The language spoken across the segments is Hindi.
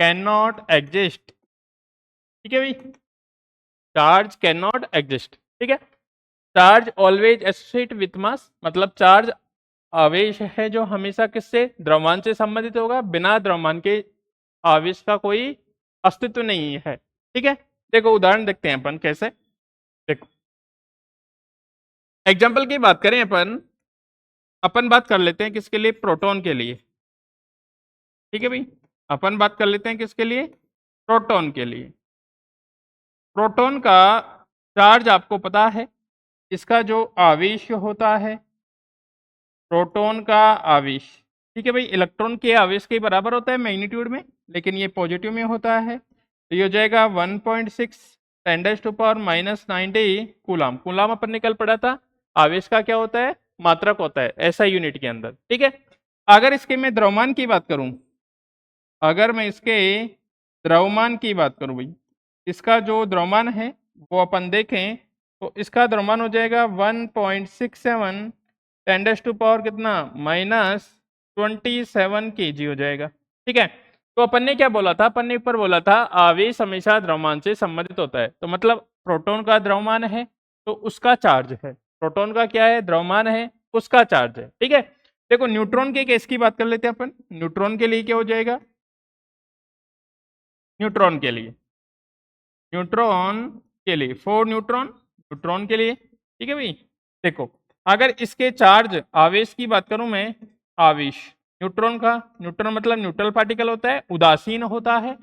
कैन नॉट एग्जिस्ट, ठीक है भाई, चार्ज कैन नॉट एग्जिस्ट, ठीक है। Charge always associate with mass, मतलब चार्ज आवेश है जो हमेशा किससे, द्रव्यमान से संबंधित होगा, बिना द्रव्यमान के आवेश का कोई अस्तित्व नहीं है, ठीक है। देखो उदाहरण देखते हैं अपन कैसे। देखो एग्जाम्पल की बात करें अपन अपन बात कर लेते हैं किसके लिए, प्रोटॉन के लिए, ठीक है भाई। अपन बात कर लेते हैं किसके लिए, प्रोटॉन के लिए। प्रोटॉन का चार्ज आपको पता है, इसका जो आवेश होता है, प्रोटॉन का आवेश, ठीक है भाई, इलेक्ट्रॉन के आवेश के बराबर होता है मैग्नीट्यूड में, लेकिन ये पॉजिटिव में होता है, तो ये हो जाएगा 1.6 10⁻⁻90 कूलाम। कूलाम अपन ने कल पढ़ा था, आवेश का क्या होता है, मात्रक होता है ऐसा यूनिट के अंदर, ठीक है। अगर इसके मैं द्रव्यमान की बात करूं, अगर मैं इसके द्रव्यमान की बात करूं भाई, इसका जो द्रव्यमान है वो अपन देखें तो इसका द्रव्यमान हो जाएगा 1.67 10⁻⁻ कितना -27 kg हो जाएगा, ठीक है। तो अपन ने क्या बोला था, अपन ने ऊपर बोला था आवेश हमेशा द्रव्यमान से संबंधित होता है, तो मतलब प्रोटॉन का द्रव्यमान है तो उसका चार्ज है, प्रोटॉन का क्या है, द्रव्यमान है, उसका चार्ज है, ठीक है। देखो न्यूट्रॉन के केस की बात कर लेते हैं अपन, न्यूट्रॉन के लिए क्या हो जाएगा, न्यूट्रॉन के लिए, न्यूट्रॉन के लिए 4 न्यूट्रॉन, न्यूट्रॉन के लिए, ठीक है भाई। देखो अगर इसके चार्ज आवेश की बात करूं मैं, आवेश न्यूट्रॉन का, न्यूट्रॉन मतलब न्यूट्रल पार्टिकल होता है, उदासीन होता है,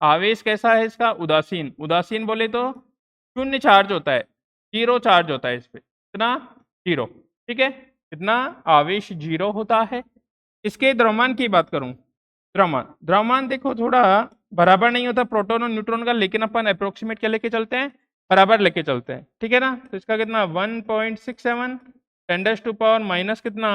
आवेश कैसा है इसका, उदासीन, उदासीन बोले तो शून्य चार्ज होता है, जीरो चार्ज होता है इस पे, कितना, जीरो, ठीक है, कितना, आवेश जीरो होता है। इसके द्रव्यमान की बात करूं, द्रव्यमान, द्रव्यमान देखो थोड़ा बराबर नहीं होता प्रोटॉन और न्यूट्रॉन का, लेकिन अपन अप्रोक्सीमेट क्या लेके चलते हैं, बराबर लेके चलते हैं, ठीक है ना। तो इसका कितना 1.67 10⁻⁻ कितना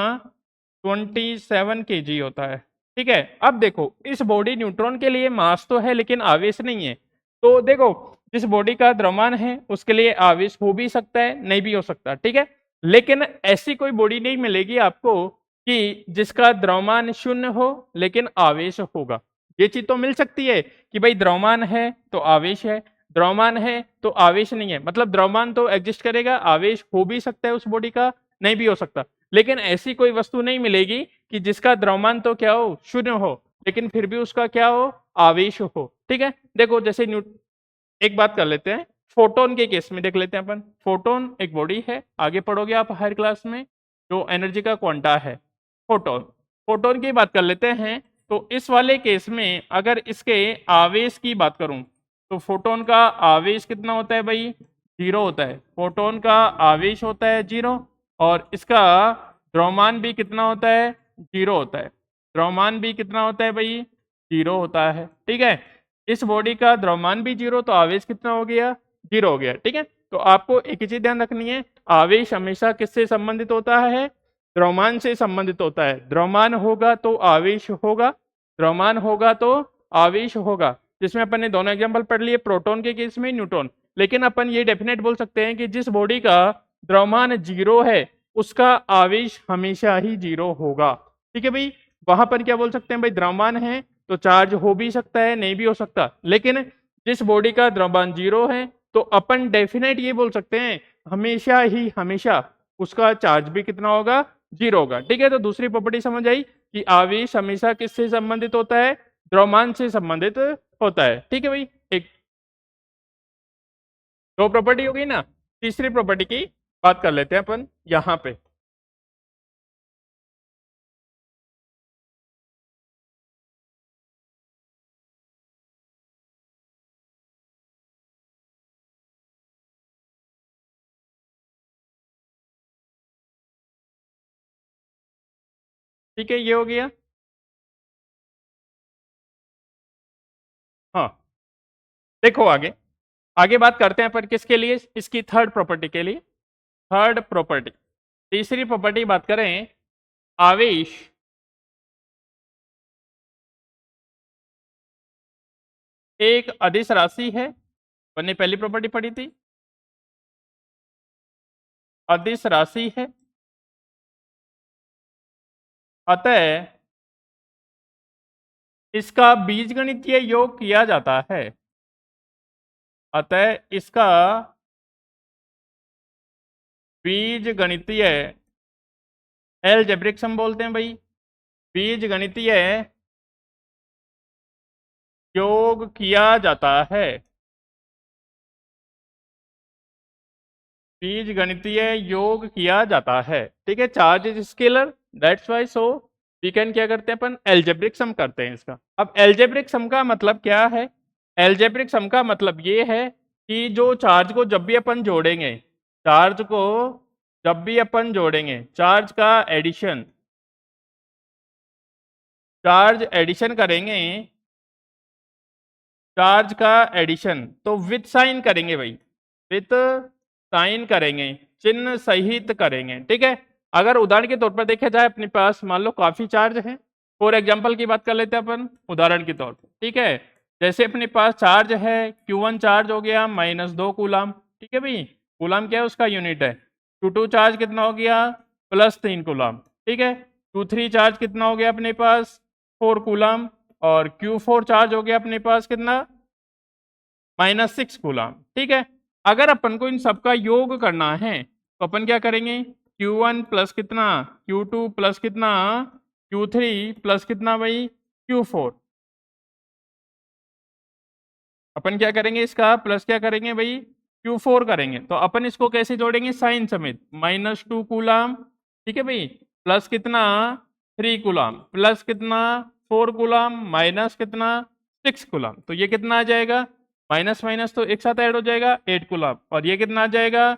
27 kg होता है, ठीक है। अब देखो इस बॉडी न्यूट्रॉन के लिए मास तो है लेकिन आवेश नहीं है, तो देखो जिस बॉडी का द्रव्यमान है उसके लिए आवेश हो भी सकता है नहीं भी हो सकता, ठीक है। लेकिन ऐसी कोई बॉडी नहीं मिलेगी आपको कि जिसका द्रव्यमान शून्य हो लेकिन आवेश होगा। ये चीज तो मिल सकती है कि भाई द्रव्यमान है तो आवेश है, द्रव्यमान है तो आवेश नहीं है, मतलब द्रव्यमान तो एग्जिस्ट करेगा, आवेश हो भी सकता है उस बॉडी का, नहीं भी हो सकता, लेकिन ऐसी कोई वस्तु नहीं मिलेगी कि जिसका द्रव्यमान तो क्या हो, शून्य हो, लेकिन फिर भी उसका क्या हो, आवेश हो, ठीक है। देखो जैसे एक बात कर लेते हैं, फोटोन के केस में देख लेते हैं अपन। फोटोन एक बॉडी है, आगे पढ़ोगे आप हायर क्लास में, जो एनर्जी का क्वांटा है फोटोन। फोटोन की बात कर लेते हैं, तो इस वाले केस में अगर इसके आवेश की बात करूं तो फोटोन का आवेश कितना होता है भाई, जीरो होता है, फोटोन का आवेश होता है जीरो, और इसका द्रव्यमान भी कितना होता है, जीरो होता है, द्रव्यमान भी कितना होता है भाई, जीरो होता है, ठीक है। इस बॉडी का द्रव्यमान भी जीरो, तो आवेश कितना हो गया, जीरो हो गया, ठीक है। तो आपको एक ही चीज ध्यान रखनी है, आवेश हमेशा किससे संबंधित होता है, द्रव्यमान से संबंधित होता है, द्रव्यमान होगा तो आवेश होगा, द्रव्यमान होगा तो आवेश होगा, जिसमें अपन ने दोनों एग्जांपल पढ़ लिए, प्रोटॉन के केस में न्यूट्रॉन। लेकिन अपन ये डेफिनेट बोल सकते हैं कि जिस बॉडी का द्रव्यमान जीरो है उसका आवेश हमेशा ही जीरो होगा, ठीक है भाई। वहां पर क्या बोल सकते हैं भाई, द्रव्यमान है तो चार्ज हो भी सकता है नहीं भी हो सकता, लेकिन जिस बॉडी का द्रव्यमान जीरो है तो अपन डेफिनेट ये बोल सकते हैं हमेशा ही हमेशा उसका चार्ज भी कितना होगा, जीरो होगा, ठीक है। तो दूसरी प्रॉपर्टी समझ आई कि आवेश हमेशा किससे संबंधित होता है, द्रव्यमान से संबंधित होता है, ठीक है भाई। एक दो प्रॉपर्टी हो गई ना, तीसरी प्रॉपर्टी की बात कर लेते हैं अपन यहां पे। ठीक है, ये हो गया, हाँ। देखो आगे, आगे बात करते हैं पर किसके लिए, इसकी थर्ड प्रॉपर्टी के लिए। थर्ड प्रॉपर्टी, तीसरी प्रॉपर्टी बात करें, आवेश एक अदिश राशि है, अपन ने पहली प्रॉपर्टी पढ़ी थी, अदिश राशि है, अतः इसका बीजगणितीय योग किया जाता है। अतः इसका बीजगणितीय एलजेब्रिक सम बोलते हैं भाई। बीजगणितीय योग किया जाता है। बीजगणितीय योग किया जाता है। ठीक है, charge is scalar, that's why so we can क्या करते हैं अपन, एल्जेब्रिक सम करते हैं इसका। अब एल्जेब्रिक सम का मतलब क्या है? एल्जेब्रिक सम का मतलब ये है कि जो चार्ज को जब भी अपन जोड़ेंगे, चार्ज को जब भी अपन जोड़ेंगे, चार्ज का एडिशन, चार्ज एडिशन करेंगे, चार्ज का एडिशन तो विथ साइन करेंगे भाई, विथ साइन करेंगे, चिन्ह सहित करेंगे। ठीक है, अगर उदाहरण के तौर पर देखा जाए, अपने पास मान लो काफी चार्ज है, फॉर एग्जांपल की बात कर लेते हैं अपन उदाहरण के तौर पर। ठीक है, जैसे अपने पास चार्ज है Q1 चार्ज हो गया -2 कूलाम। ठीक है भाई, कूलाम क्या है उसका यूनिट है। Q2 चार्ज कितना हो गया, +3 कूलाम। ठीक है, Q3 चार्ज कितना हो गया अपने पास, 4 कूलाम। और Q4 चार्ज हो गया अपने पास कितना, -6 कूलाम। ठीक है, अगर अपन को इन सबका योग करना है तो अपन क्या करेंगे, Q1 प्लस कितना, Q2 प्लस कितना, Q3 प्लस कितना भाई, Q4। अपन क्या करेंगे, इसका प्लस क्या करेंगे भाई, Q4 करेंगे। तो अपन इसको कैसे जोड़ेंगे, साइन समेत, -2 कूलाम। ठीक है भाई, प्लस कितना, 3 कूलाम, प्लस कितना, 4 कूलाम, माइनस कितना, 6 कूलाम। तो ये कितना आ जाएगा, माइनस माइनस तो एक साथ ऐड हो जाएगा, 8 कूलाम। और ये कितना आ जाएगा,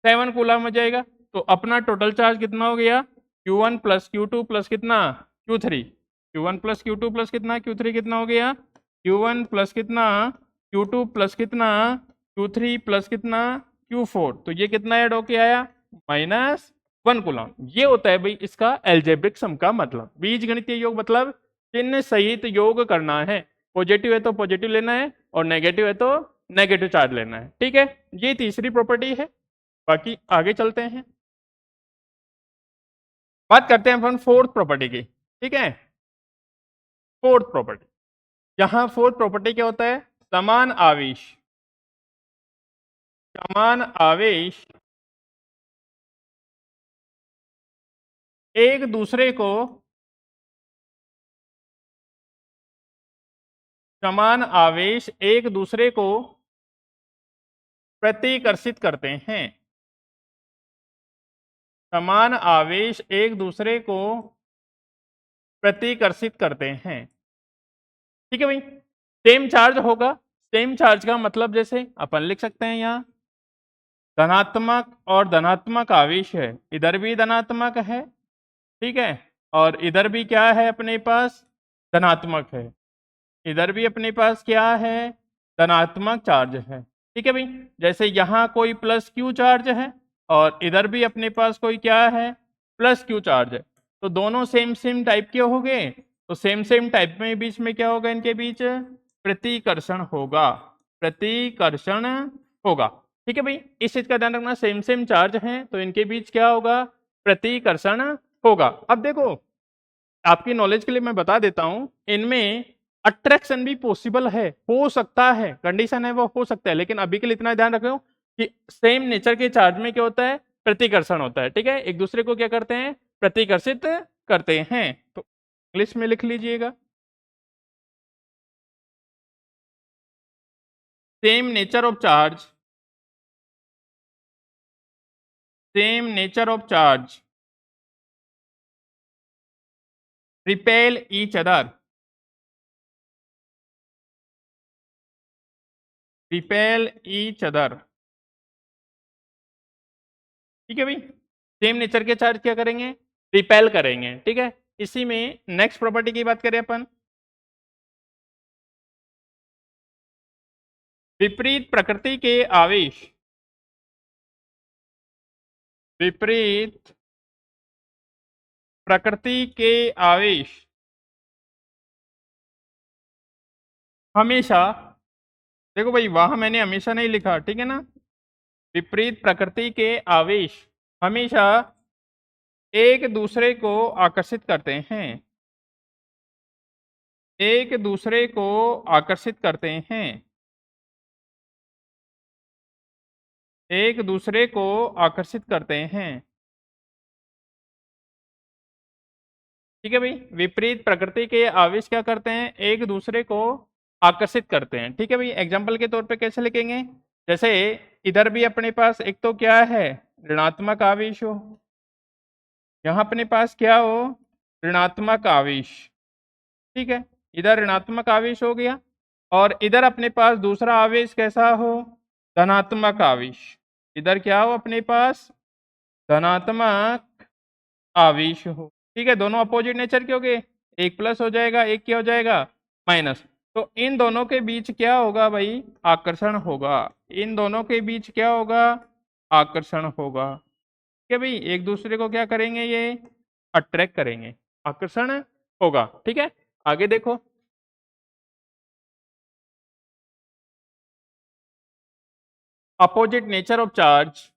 7 कूलाम हो जाएगा। तो अपना टोटल चार्ज कितना हो गया, Q1 प्लस Q2 प्लस कितना, Q3। Q1 plus Q2 plus कितना, Q3 कितना हो गया, Q1 प्लस कितना, Q2 प्लस कितना, Q3 प्लस कितना, Q4। तो ये कितना ऐड होके आया, -1 कूलम। ये होता है भाई इसका एल्जेब्रिक सम का मतलब। बीजगणितीय योग मतलब चिन्ह सहित योग करना है। पॉजिटिव है तो पॉजिटिव लेना है और नेगेटिव है तो नेगेटिव चार्ज लेना है। ठीक है, ये तीसरी प्रॉपर्टी है। बाकी आगे चलते हैं, बात करते हैं अपन फोर्थ प्रॉपर्टी की। ठीक है, फोर्थ प्रॉपर्टी, यहाँ फोर्थ प्रॉपर्टी क्या होता है, समान आवेश, समान आवेश एक दूसरे को, समान आवेश एक दूसरे को प्रतिकर्षित करते हैं। समान आवेश एक दूसरे को प्रतिकर्षित करते हैं। ठीक है भाई, सेम चार्ज होगा, सेम चार्ज का मतलब जैसे अपन लिख सकते हैं यहाँ धनात्मक और धनात्मक आवेश है, इधर भी धनात्मक है। ठीक है, और इधर भी क्या है अपने पास, धनात्मक है। इधर भी अपने पास क्या है, धनात्मक चार्ज है। ठीक है भाई, जैसे यहाँ कोई प्लस Q चार्ज है और इधर भी अपने पास कोई क्या है, प्लस Q चार्ज है। तो दोनों सेम सेम टाइप के हो गए, तो सेम सेम टाइप में बीच में क्या होगा, इनके बीच प्रतिकर्षण होगा, प्रतिकर्षण होगा। ठीक है भाई, इस चीज का ध्यान रखना, सेम सेम चार्ज हैं तो इनके बीच क्या होगा, प्रतिकर्षण होगा। अब देखो, आपकी नॉलेज के लिए मैं बता देता हूं, इनमें अट्रैक्शन भी पॉसिबल है, हो सकता है, कंडीशन है वो हो सकता है, लेकिन अभी के लिए इतना ध्यान रखो कि सेम नेचर के चार्ज में क्या होता है, प्रतिकर्षण होता है। ठीक है, एक दूसरे को क्या करते हैं, प्रतिकर्षित करते हैं। तो इंग्लिश में लिख लीजिएगा, same nature of charge, same nature of charge repel each other, repel each other. ठीक है भाई, सेम नेचर के चार्ज क्या करेंगे, रिपेल करेंगे। ठीक है, इसी में नेक्स्ट प्रॉपर्टी की बात करें अपन, विपरीत प्रकृति के आवेश, विपरीत प्रकृति के आवेश हमेशा, देखो भाई वहां मैंने हमेशा नहीं लिखा, ठीक है ना, विपरीत प्रकृति के आवेश हमेशा एक दूसरे को आकर्षित करते हैं, एक दूसरे को आकर्षित करते हैं, एक दूसरे को आकर्षित करते हैं। ठीक है भाई, विपरीत प्रकृति के आवेश क्या करते हैं, एक दूसरे को आकर्षित करते हैं। ठीक है भाई, एग्जाम्पल के तौर पे कैसे लिखेंगे, जैसे इधर भी अपने पास एक तो क्या है, ऋणात्मक आवेश हो, यहाँ अपने पास क्या हो, ऋणात्मक आवेश। ठीक है, इधर ऋणात्मक आवेश हो गया, और इधर अपने पास दूसरा आवेश कैसा हो, धनात्मक आवेश। इधर क्या हो अपने पास, धनात्मक आवेश हो। ठीक है, दोनों अपोजिट नेचर के हो गए, एक प्लस हो जाएगा, एक क्या हो जाएगा, माइनस। तो इन दोनों के बीच क्या होगा भाई, आकर्षण होगा। इन दोनों के बीच क्या होगा, आकर्षण होगा। ठीक है भाई, एक दूसरे को क्या करेंगे, ये अट्रैक्ट करेंगे, आकर्षण होगा। ठीक है, आगे देखो, opposite nature of charge,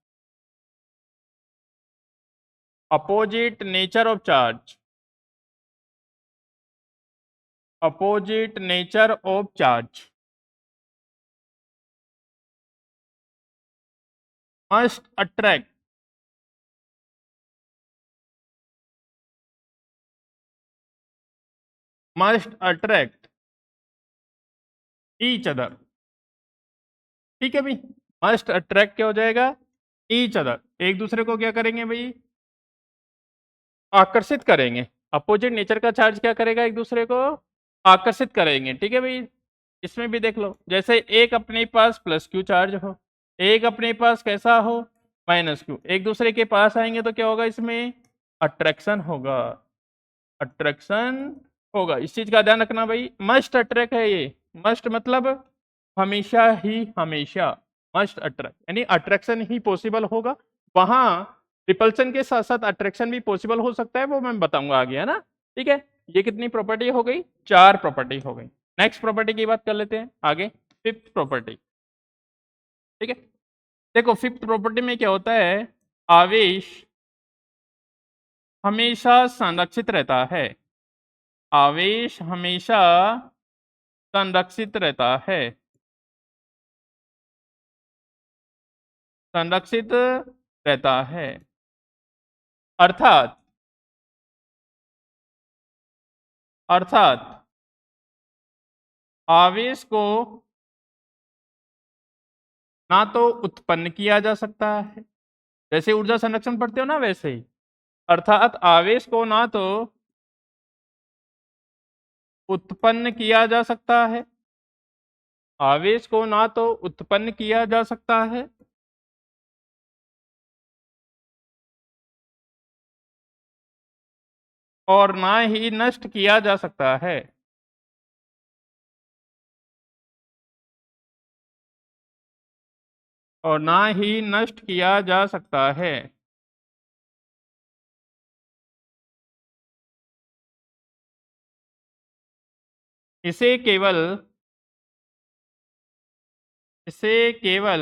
opposite nature of charge, opposite nature of charge must attract, must attract each other. ठीक है भाई, मस्ट अट्रैक्ट क्या हो जाएगा, ईच अदर, एक दूसरे को क्या करेंगे भाई, आकर्षित करेंगे। अपोजिट नेचर का चार्ज क्या करेगा, एक दूसरे को आकर्षित करेंगे। ठीक है भाई, इसमें भी देख लो, जैसे एक अपने पास प्लस क्यू चार्ज हो, एक अपने पास कैसा हो, माइनस क्यू, एक दूसरे के पास आएंगे तो क्या होगा, इसमें अट्रैक्शन होगा, अट्रैक्शन होगा। इस चीज का ध्यान रखना भाई, मस्ट अट्रैक्ट है ये, मस्ट मतलब हमेशा ही, हमेशा मस्ट अट्रैक्ट, यानी अट्रैक्शन ही पॉसिबल होगा। वहां रिपल्सन के साथ साथ अट्रैक्शन भी पॉसिबल हो सकता है, वो मैं बताऊंगा आगे, है ना। ठीक है, ये कितनी प्रॉपर्टी हो गई, चार प्रॉपर्टी हो गई। नेक्स्ट प्रॉपर्टी की बात कर लेते हैं आगे, फिफ्थ प्रॉपर्टी। ठीक है, देखो फिफ्थ प्रॉपर्टी में क्या होता है, आवेश हमेशा संरक्षित रहता है, आवेश हमेशा संरक्षित रहता है, संरक्षित रहता है। अर्थात, अर्थात आवेश को ना तो उत्पन्न किया जा सकता है, जैसे ऊर्जा संरक्षण पढ़ते हो ना वैसे ही, अर्थात आवेश को ना तो उत्पन्न किया जा सकता है, आवेश को ना तो उत्पन्न किया जा सकता है, और ना ही नष्ट किया जा सकता है। और ना ही नष्ट किया जा सकता है। इसे केवल, इसे केवल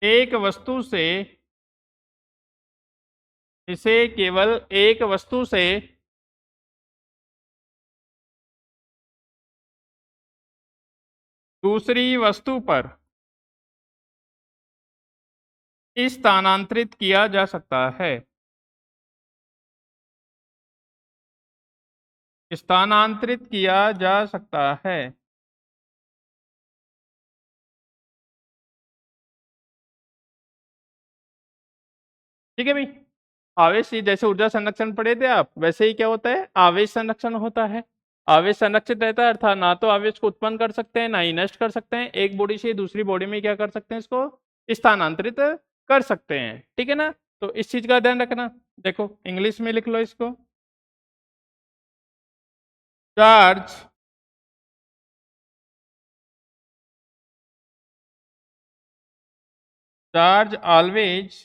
एक वस्तु से, इसे केवल एक वस्तु से दूसरी वस्तु पर स्थानांतरित किया जा सकता है, स्थानांतरित किया जा सकता है। ठीक है भाई, आवेश जैसे ऊर्जा संरक्षण पढ़े थे आप, वैसे ही क्या होता है, आवेश संरक्षण होता है। आवेश संरक्षित रहता है, अर्थात ना तो आवेश को उत्पन्न कर सकते हैं, ना ही नष्ट कर सकते हैं, एक बॉडी से दूसरी बॉडी में क्या कर सकते हैं, इसको स्थानांतरित कर सकते हैं। ठीक है ना, तो इस चीज का ध्यान रखना। देखो इंग्लिश में लिख लो इसको, charge charge always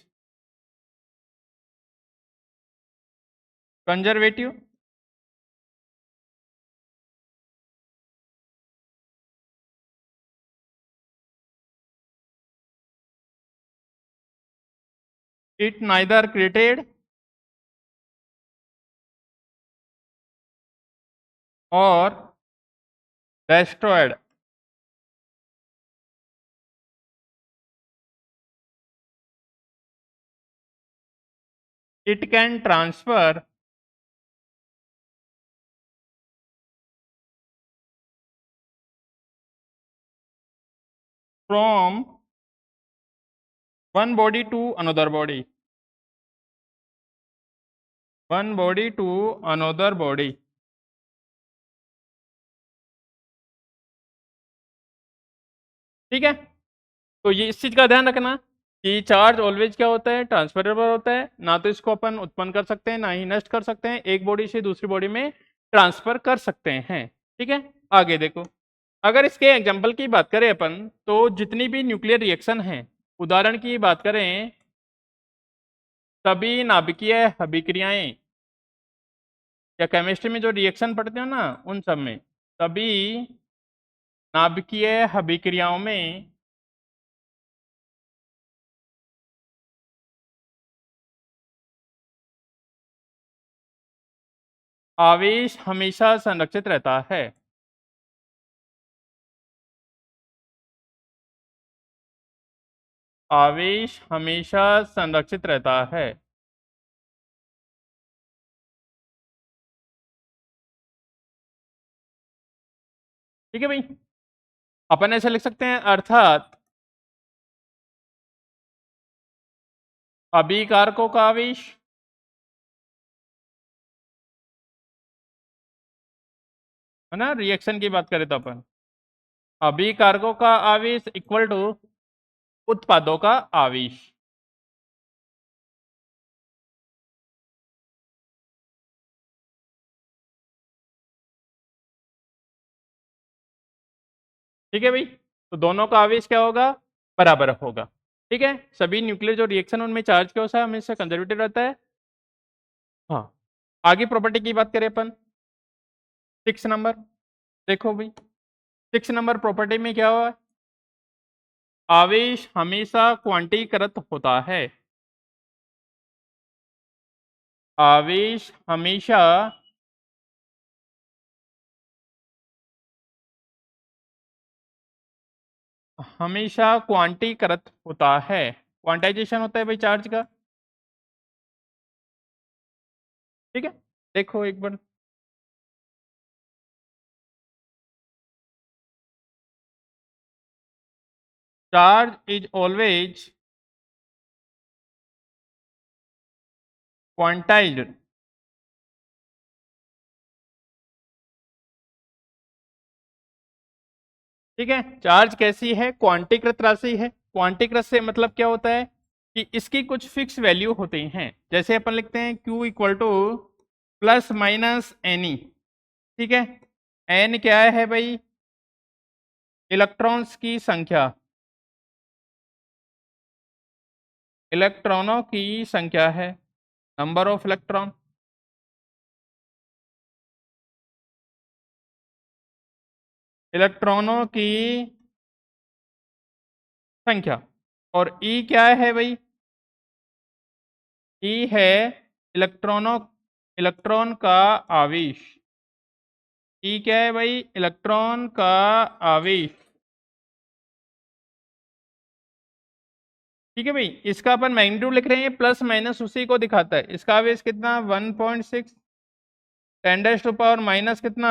conservative, it neither created और destroyed. It can transfer from one body to another body. One body to another body. ठीक है, तो ये इस चीज का ध्यान रखना कि चार्ज ऑलवेज क्या होता है, ट्रांसफरेबल होता है। ना तो इसको अपन उत्पन्न कर सकते हैं, ना ही नष्ट कर सकते हैं, एक बॉडी से दूसरी बॉडी में ट्रांसफर कर सकते हैं। ठीक है, आगे देखो, अगर इसके एग्जाम्पल की बात करें अपन, तो जितनी भी न्यूक्लियर रिएक्शन है, उदाहरण की बात करें, सभी नाभिकीय अभिक्रियाएं या केमिस्ट्री में जो रिएक्शन पढ़ते हो ना, उन सब में सभी नाभिकीय अभिक्रियाओं में आवेश हमेशा संरक्षित रहता है। आवेश हमेशा संरक्षित रहता है। ठीक है भाई, अपन ऐसे लिख सकते हैं, अर्थात अभिकारकों का आवेश है ना, रिएक्शन की बात करें तो अपन अभिकारकों का आवेश इक्वल टू उत्पादों का आवेश। ठीक है भाई, तो दोनों का आवेश क्या होगा, बराबर होगा। ठीक है, सभी न्यूक्लियर जो रिएक्शन उनमें चार्ज क्या होता है, हमेशा कंजर्वेटिव रहता है। हाँ, आगे प्रॉपर्टी की बात करें अपन, 6 नंबर देखो भाई, 6 नंबर प्रॉपर्टी में क्या हुआ, आवेश हमेशा क्वांटीकृत होता है। आवेश हमेशा क्वांटीकृत होता है। क्वांटाइजेशन होता है भाई चार्ज का। ठीक है, देखो एक बार, चार्ज इज ऑलवेज क्वांटाइज्ड। ठीक है, चार्ज कैसी है, क्वांटीकृत राशि है। क्वांटीकृत से मतलब क्या होता है कि इसकी कुछ फिक्स वैल्यू होती हैं, जैसे अपन लिखते हैं Q equal to plus minus n. ठीक है, एन क्या है भाई, इलेक्ट्रॉन्स की संख्या, इलेक्ट्रॉनों की संख्या है, नंबर ऑफ इलेक्ट्रॉन। इलेक्ट्रॉनों की संख्या। और ई क्या है भाई, ई है इलेक्ट्रॉन का आवेश। ई क्या है भाई, इलेक्ट्रॉन का आवेश। ठीक है भाई, इसका अपन मैग्नीट्यूड लिख रहे हैं, प्लस माइनस उसी को दिखाता है। इसका आवेश कितना 1.6 10 टू पावर माइनस कितना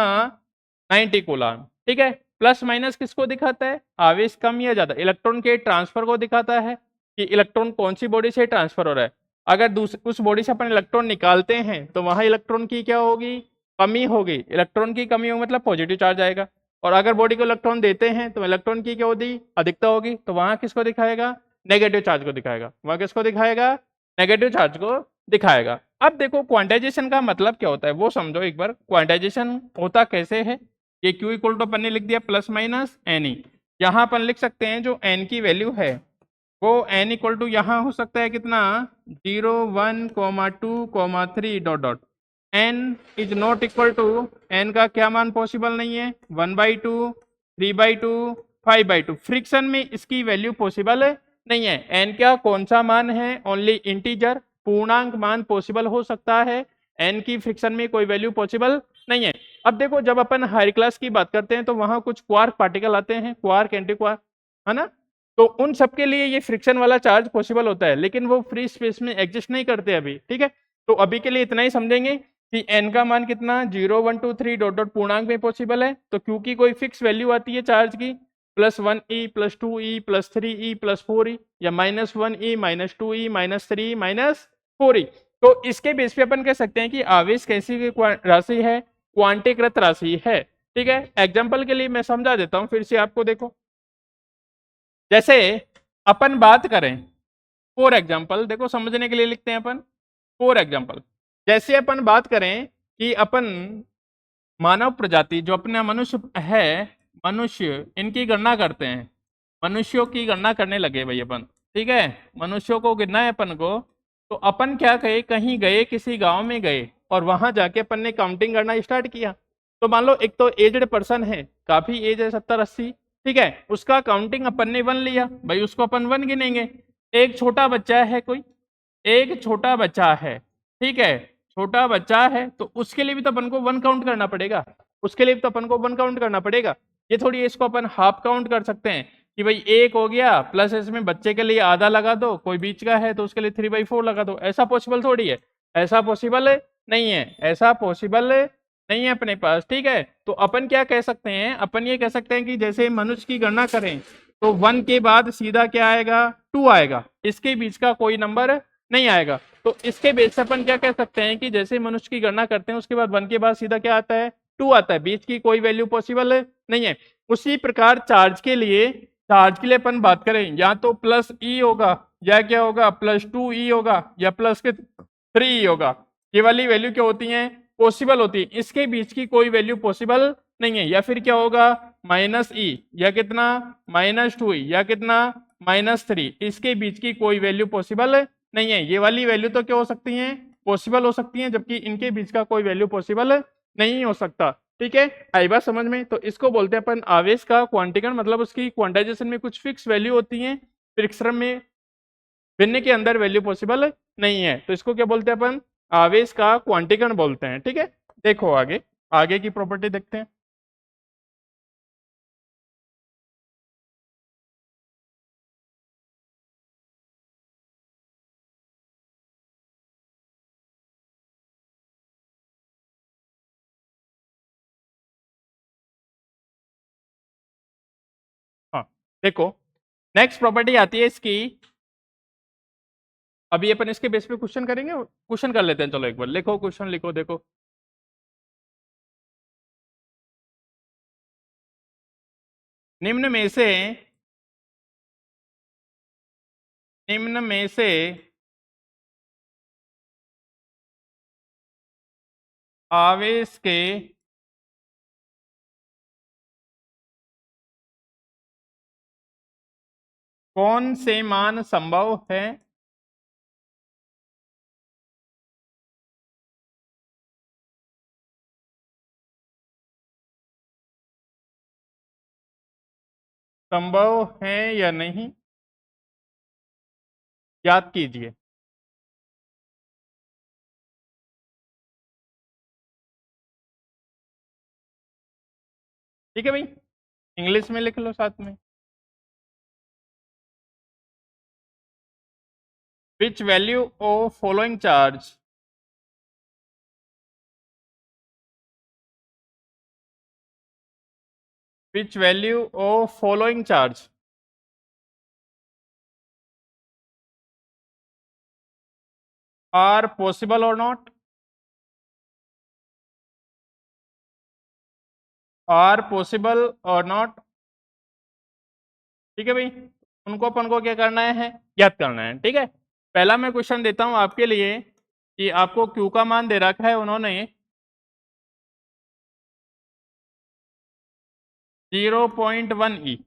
90 कूलम। ठीक है, प्लस माइनस किसको दिखाता है, आवेश कम या ज्यादा, इलेक्ट्रॉन के ट्रांसफर को दिखाता है कि इलेक्ट्रॉन कौन सी बॉडी से ट्रांसफर हो रहा है। अगर उस बॉडी से अपन इलेक्ट्रॉन निकालते हैं तो वहां इलेक्ट्रॉन की क्या होगी, कमी होगी। इलेक्ट्रॉन की कमी होगी मतलब पॉजिटिव चार्ज आएगा। और अगर बॉडी को इलेक्ट्रॉन देते हैं तो इलेक्ट्रॉन की क्या होगी, अधिकता होगी, तो वहां किसको दिखाएगा, नेगेटिव चार्ज को दिखाएगा। वहां किसको दिखाएगा, नेगेटिव चार्ज को दिखाएगा। अब देखो क्वांटाइजेशन का मतलब क्या होता है वो समझो एक बार। क्वांटाइजेशन होता कैसे है, ये Q इक्वल टू अपन ने लिख दिया प्लस माइनस एन ई। यहाँ अपन लिख सकते हैं जो n की वैल्यू है वो n इक्वल टू यहाँ हो सकता है कितना 0 1 2 3 dot dot. n is not equal to, n का क्या मान पॉसिबल नहीं है, 1/2 3/2 5/2। फ्रिक्शन में इसकी वैल्यू पॉसिबल नहीं है। n क्या कौन सा मान है, ओनली इंटीजर, पूर्णांक मान पॉसिबल हो सकता है, n की फ्रिक्शन में कोई वैल्यू पॉसिबल नहीं है। अब देखो जब अपन हायर क्लास की बात करते हैं तो वहां कुछ क्वार्क पार्टिकल आते हैं, क्वार्क एंटी क्वार्क, है ना। तो उन सब के लिए ये फ्रिक्शन वाला चार्ज पॉसिबल होता है, लेकिन वो फ्री स्पेस में एग्जिस्ट नहीं करते अभी, ठीक है। तो अभी के लिए इतना ही समझेंगे कि n का मान कितना 0 1 2 3 डॉट डॉट पूर्णांक में पॉसिबल है, तो क्योंकि कोई फिक्स वैल्यू आती है चार्ज की +1e +2e +3e +4e या -1e -2e -3e -4e, तो इसके बेस पे अपन कह सकते हैं कि आवेश कैसी राशि है, क्वांटीकृत राशि है, ठीक है। एग्जाम्पल के लिए मैं समझा देता हूं फिर से आपको, देखो जैसे अपन बात करें फॉर एग्जाम्पल, देखो समझने के लिए लिखते हैं अपन फॉर एग्जाम्पल, जैसे अपन बात करें कि अपन मानव प्रजाति जो अपना मनुष्य है, मनुष्य इनकी गणना करते हैं, मनुष्यों की गणना करने लगे भाई अपन, ठीक है। मनुष्यों को गिनना है अपन को, तो अपन क्या कहे, कहीं गए, किसी गांव में गए और वहां जाके अपन ने काउंटिंग करना स्टार्ट किया। तो मान लो एक तो एजड पर्सन है, काफी एज है 70 80, ठीक है, उसका काउंटिंग अपन ने 1 लिया, भाई उसको अपन 1 गिनेंगे। एक छोटा बच्चा है कोई, एक छोटा बच्चा है, ठीक है, छोटा बच्चा है, तो उसके लिए भी तो अपन को 1 काउंट करना पड़ेगा, उसके लिए भी तो अपन को 1 काउंट करना पड़ेगा। ये थोड़ी इसको अपन हाफ काउंट कर सकते हैं कि भाई 1 हो गया प्लस इसमें बच्चे के लिए आधा लगा दो, कोई बीच का है तो उसके लिए 3/4 लगा दो, ऐसा पॉसिबल थोड़ी है, ऐसा पॉसिबल नहीं है, ऐसा पॉसिबल नहीं है अपने पास, ठीक है। तो अपन क्या कह सकते हैं, अपन ये कह सकते हैं कि जैसे मनुष्य की गणना करें तो 1 के बाद सीधा क्या आएगा, 2 आएगा, इसके बीच का कोई नंबर नहीं आएगा। तो इसके बेस से अपन क्या कह सकते हैं कि जैसे मनुष्य की गणना करते हैं उसके बाद 1 के बाद सीधा क्या आता है, 2 आता है, बीच की कोई वैल्यू पॉसिबल नहीं है। उसी प्रकार चार्ज के लिए, चार्ज के लिए अपन बात करें या तो +e होगा या क्या होगा +2e होगा या +3e होगा, ये वाली वैल्यू क्या होती है, पॉसिबल होती है, इसके बीच की कोई वैल्यू पॉसिबल नहीं है। या फिर क्या होगा -e या कितना -2e या कितना -3, इसके बीच की कोई वैल्यू पॉसिबल नहीं है। ये वाली वैल्यू तो क्या हो सकती हैं, पॉसिबल हो सकती हैं, जबकि इनके बीच का कोई वैल्यू पॉसिबल नहीं हो सकता, ठीक है। आई बात समझ में। तो इसको बोलते हैं अपन आवेश का क्वांटीकरण, मतलब उसकी क्वांटाइजेशन में कुछ फिक्स वैल्यू होती है, फ्रिक्शन में भिन्न के अंदर वैल्यू पॉसिबल नहीं है, तो इसको क्या बोलते हैं अपन, आवेश का क्वांटीकरण बोलते हैं, ठीक है। देखो आगे, आगे की प्रॉपर्टी देखते हैं। हाँ देखो, नेक्स्ट प्रॉपर्टी आती है इसकी, अभी अपन इसके बेस पे क्वेश्चन करेंगे, क्वेश्चन कर लेते हैं, चलो एक बार लिखो, क्वेश्चन लिखो, देखो निम्न में से, निम्न में से आवेश के कौन से मान संभव है, संभव है या नहीं, याद कीजिए। ठीक है भाई, इंग्लिश में लिख लो साथ में, which value of following charge, which value of following charge are possible or not, are possible or not, ठीक है भाई। उनको अपन को क्या करना है, याद करना है, ठीक है। पहला मैं क्वेश्चन देता हूं आपके लिए कि आपको क्यू का मान दे रखा है उन्होंने 0.1e,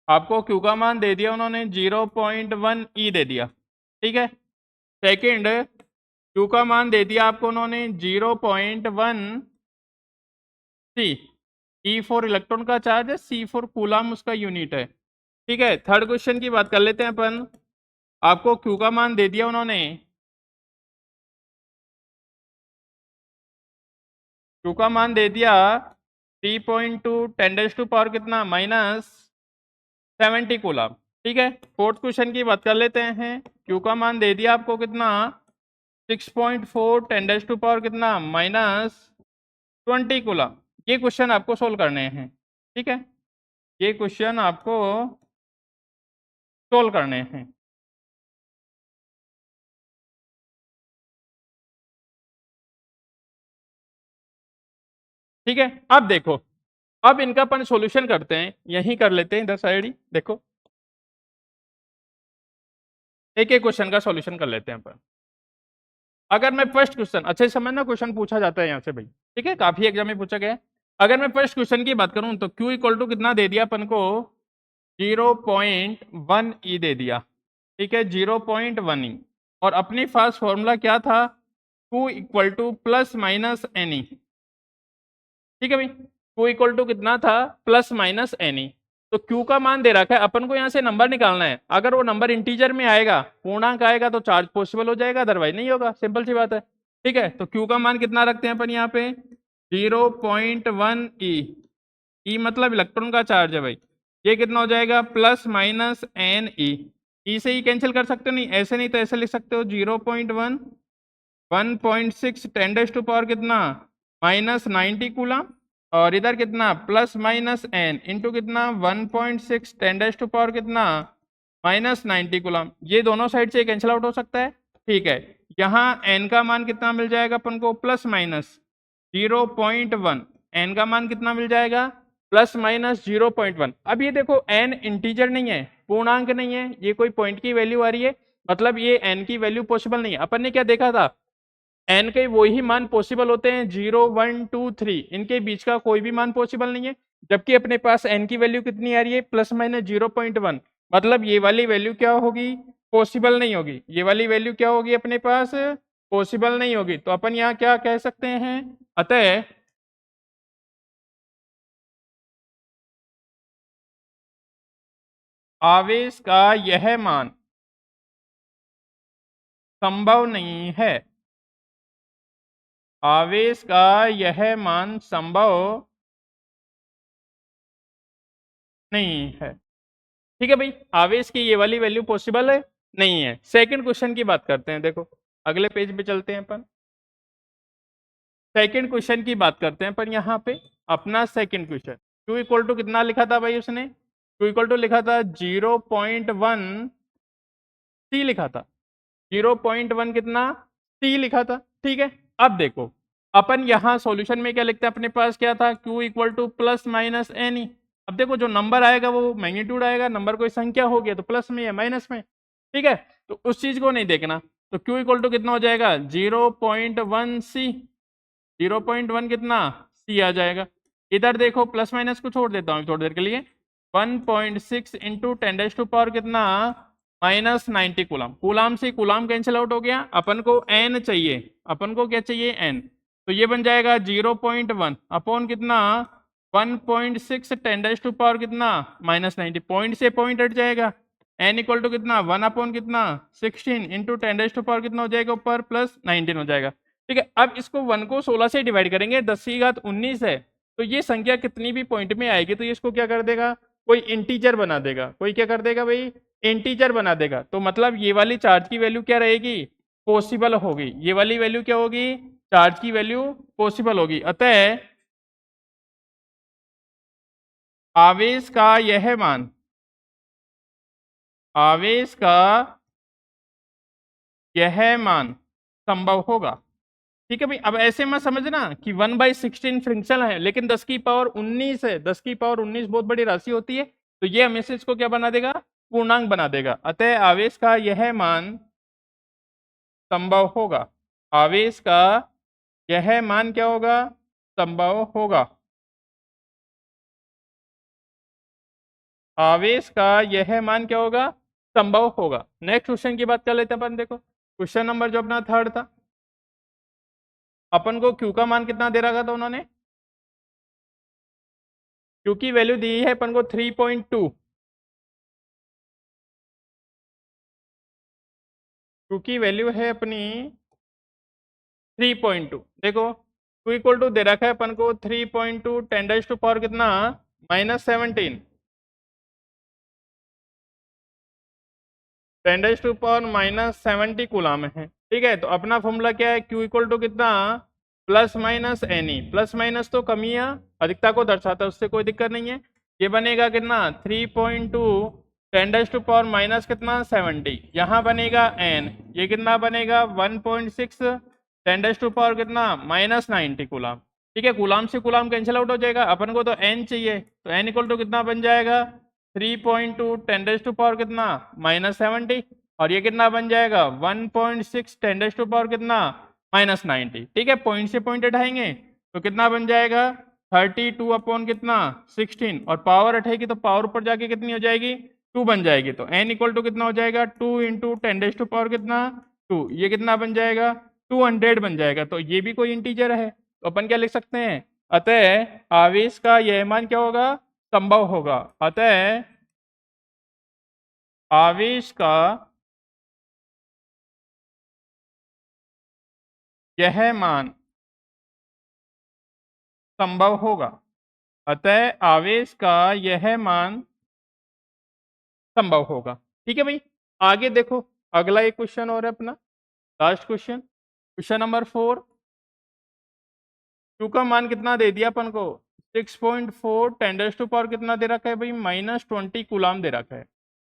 आपको क्यू का मान दे दिया उन्होंने 0.1e दे दिया, ठीक है। सेकंड, क्यू का मान दे दिया आपको उन्होंने 0.1c, ई फॉर इलेक्ट्रॉन का चार्ज है, सी फॉर कूलम उसका यूनिट है, ठीक है। थर्ड क्वेश्चन की बात कर लेते हैं अपन, आपको क्यू का मान दे दिया उन्होंने Q का मान दे दिया 3.2 10⁻⁴ कितना -70 कूलम। ठीक है, फोर्थ क्वेश्चन की बात कर लेते हैं। Q का मान दे दिया आपको कितना 6.4 10⁻⁴ कितना -20 कूलम। ये क्वेश्चन आपको सोल्व करने हैं। ठीक है, ये क्वेश्चन आपको सोल्व करने हैं। ठीक है, अब देखो, अब इनका अपन सॉल्यूशन करते हैं, यही कर लेते हैं इधर साइड ही। देखो, एक एक क्वेश्चन का सॉल्यूशन कर लेते हैं अपन। अगर मैं फर्स्ट क्वेश्चन, अच्छे से समझना, क्वेश्चन पूछा जाता है यहाँ से भाई। ठीक है, काफी एग्जाम में पूछा गया है। अगर मैं फर्स्ट क्वेश्चन की बात करूं तो Q इक्वल टू कितना दे दिया अपन को 0.1 ई दे दिया। ठीक है, 0.1 ई, और अपनी फास्ट फॉर्मूला क्या था Q equal to plus minus n e. ठीक है भाई, Q इक्वल टू कितना था प्लस माइनस एन ई। तो Q का मान दे रखा है, अपन को यहाँ से नंबर निकालना है। अगर वो नंबर इंटीजर में आएगा, पूर्णांक आएगा, तो चार्ज पॉसिबल हो जाएगा, अदरवाइज नहीं होगा, सिंपल सी बात है। ठीक है, तो Q का मान कितना रखते हैं अपन यहाँ पे 0.1 ई। ई मतलब इलेक्ट्रॉन का चार्ज है भाई। ये कितना हो जाएगा प्लस माइनस एन ई। ई से ही कैंसिल कर सकते हो, नहीं ऐसे नहीं तो ऐसे लिख सकते हो 0.1 1.6 10⁻⁴ कितना -90 कूलम, और इधर कितना प्लस माइनस एन इंटू कितना 1.6 10⁻⁴ कितना -90 कूलम। ये दोनों साइड से कैंसिल आउट हो सकता है। ठीक है, यहाँ एन का मान कितना मिल जाएगा अपन को प्लस माइनस 0.1। एन का मान कितना मिल जाएगा प्लस माइनस 0.1। अब ये देखो एन इंटीजर नहीं है, पूर्णांक नहीं है, ये कोई पॉइंट की वैल्यू आ रही है, मतलब ये एन की वैल्यू पॉसिबल नहीं है। अपन ने क्या देखा था, एन के वही मान पॉसिबल होते हैं 0 1 2 3, इनके बीच का कोई भी मान पॉसिबल नहीं है। जबकि अपने पास एन की वैल्यू कितनी आ रही है प्लस माइनस 0.1, मतलब ये वाली वैल्यू क्या होगी पॉसिबल नहीं होगी। ये वाली वैल्यू क्या होगी अपने पास पॉसिबल नहीं होगी। तो अपन यहाँ क्या कह सकते हैं, अतः आवेश का यह मान संभव नहीं है। आवेश का यह मान संभव नहीं है। ठीक है भाई, आवेश की ये वाली वैल्यू पॉसिबल है नहीं है। सेकंड क्वेश्चन की बात करते हैं। देखो, अगले पेज पे चलते हैं अपन, सेकंड क्वेश्चन की बात करते हैं अपन यहाँ पे। अपना second question, Q equal to कितना लिखा था भाई उसने, Q इक्वल टू लिखा था 0.1 C लिखा था, 0.1 कितना C लिखा था। ठीक है, अब देखो, अपन यहाँ सॉल्यूशन में क्या लिखते हैं, अपने पास क्या था Q equal to plus minus n e. अब देखो, जो नंबर आएगा वो मैग्नीट्यूड आएगा, नंबर कोई संख्या हो गया तो प्लस में या माइनस में। ठीक है, तो उस चीज को नहीं देखना। तो Q इक्वल टू कितना हो जाएगा 0.1 C, 0.1 कितना C आ जाएगा। इधर देखो, प्लस माइनस को छोड़ देता हूँ थोड़ी देर के लिए, 1.6 इंटू 10⁻⁴ कितना -90 कूलम। कूलम से कूलम कैंसिल आउट हो गया, अपन को एन चाहिए, अपन को क्या चाहिए एन। तो ये बन जाएगा 0.1 अपॉन कितना 1.6 10⁻⁴ कितना -90, पॉइंट से पॉइंट हट जाएगा। एन इक्वल टू कितना 1 अपॉन कितना 16 इंटू 10⁻⁴ कितना हो जाएगा ऊपर प्लस 19 हो जाएगा। ठीक है, अब इसको 1 को 16 से डिवाइड करेंगे, 10 की घात 19 है, तो ये संख्या कितनी भी पॉइंट में आएगी तो ये इसको क्या कर देगा, कोई इंटीजर बना देगा। कोई क्या कर देगा भाई, इंटीजर बना देगा। तो मतलब ये वाली चार्ज की वैल्यू क्या रहेगी, पॉसिबल होगी। ये वाली वैल्यू क्या होगी, चार्ज की वैल्यू पॉसिबल होगी। अतः आवेश का यह मान, आवेश का यह मान संभव होगा। ठीक है भाई, अब ऐसे मत समझना कि 1/16 फ्रिक्शन है, लेकिन 10 की पावर 19 है, 10 की पावर 19 बहुत बड़ी राशि होती है, तो ये हमेशा इसको क्या बना देगा, पूर्णांक बना देगा। अतः आवेश का यह मान संभव होगा। आवेश का यह मान क्या होगा, संभव होगा। आवेश का यह मान क्या होगा, संभव होगा। नेक्स्ट क्वेश्चन की बात कर लेते हैं अपन। देखो, क्वेश्चन नंबर जो अपना थर्ड था, अपन को Q का मान कितना दे रखा था उन्होंने, Q की वैल्यू दी है अपन को 3.2। Q की वैल्यू है अपनी 3.2। देखो, Q इक्वल टू दे रखा है अपन को 3.2 10⁻⁴ कितना -17 10⁻⁻70 कूलाम है। ठीक है, तो अपना फॉर्मूला क्या है, Q इक्वल टू कितना plus minus NE, plus minus तो कमियां अधिकता को दर्शाता है, उससे कोई दिक्कत नहीं है। ये बनेगा कितना 3.2 10⁻⁻ माइनस कितना 70, यहाँ बनेगा N, ये कितना बनेगा 1.6 10⁻⁻ कितना -90 कूलाम। ठीक है, कूलाम से कूलाम कैंसिल आउट हो जाएगा, अपन को तो N चाहिए, तो N इक्वल टू कितना बन जाएगा 3.2 10⁻⁻ कितना -70, और ये कितना बन जाएगा 1.6 10⁻⁻ कितना -90। ठीक है, पॉइंट से पॉइंट हटाएंगे तो कितना बन जाएगा 32 अपॉन कितना 16, और पावर हटाएगी तो पावर ऊपर जाके कितनी हो जाएगी 2 बन जाएगी, तो n इक्वल टू कितना हो जाएगा 2 इंटू 10⁻⁻ कितना 2, ये कितना बन जाएगा 200 बन जाएगा। तो ये भी कोई इंटीजर है, तो अपन क्या लिख सकते हैं, अतः आवेश का यह मान क्या होगा संभव होगा, अतः आवेश का यह मान संभव होगा, अतः आवेश का यह मान संभव होगा। ठीक है भाई, आगे देखो, अगला एक क्वेश्चन और है अपना, last question, question number 4। Q का मान कितना दे दिया अपन को 6.4 10⁻⁴ कितना दे रखा है भाई -20 कूलाम दे रखा है।